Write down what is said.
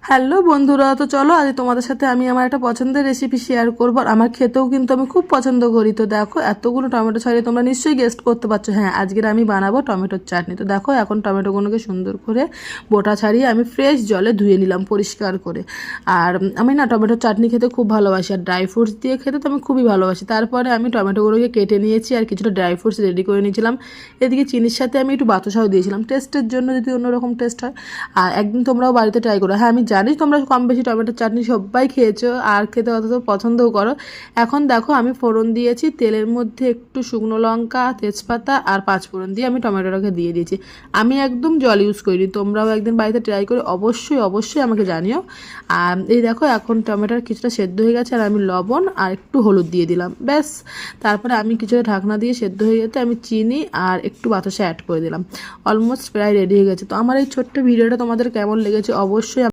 Hello বন্ধুরা, তো চলো আজ তোমাদের সাথে আমি আমার একটা পছন্দের রেসিপি শেয়ার করবো। আর আমার খেতেও কিন্তু আমি খুব পছন্দ করি। তো দেখো, এতগুলো টমেটো ছাড়িয়ে তোমরা নিশ্চয়ই গেস্ট করতে পারছো, হ্যাঁ আজকের আমি বানাবো টমেটোর চাটনি। তো দেখো, এখন টমেটোগুলোকে সুন্দর করে বোটা ছাড়িয়ে আমি ফ্রেশ জলে ধুয়ে নিলাম পরিষ্কার করে। আর আমি না টমেটোর চাটনি খেতে খুব ভালোবাসি, আর ড্রাই ফ্রুটস দিয়ে খেতে তো আমি খুবই ভালোবাসি। তারপরে আমি টমেটোগুলোকে কেটে নিয়েছি আর কিছুটা ড্রাই ফ্রুটস রেডি করে নিয়েছিলাম। এদিকে চিনির সাথে আমি একটু বাতাসাও দিয়েছিলাম টেস্টের জন্য, যদি অন্যরকম টেস্ট হয়। আর একদিন তোমরাও বাড়িতে ট্রাই করো। হ্যাঁ আমি জানি তোমরা কম বেশি টমেটোর চাটনি সবাই খেয়েছো আর খেতে অত পছন্দও করো। এখন দেখো, আমি ফোড়ন দিয়েছি, তেলের মধ্যে একটু শুকনো লঙ্কা, তেজপাতা আর পাঁচফোড়ন দিয়ে আমি টমেটোটাকে দিয়ে দিয়েছি। আমি একদম জল ইউজ করিনি, তোমরাও একদিন বাড়িতে ট্রাই করে অবশ্যই অবশ্যই আমাকে জানিও। আর এই দেখো, এখন টমেটোর কিছুটা সেদ্ধ হয়ে গেছে আর আমি লবণ আর একটু হলুদ দিয়ে দিলাম, ব্যাস। তারপরে আমি কিছুটা ঢাকনা দিয়ে সেদ্ধ হয়ে যেতে আমি চিনি আর একটু বাতাসা অ্যাড করে দিলাম। অলমোস্ট প্রায় রেডি হয়ে গেছে। তো আমার এই ছোট্ট ভিডিওটা তোমাদের কেমন লেগেছে অবশ্যই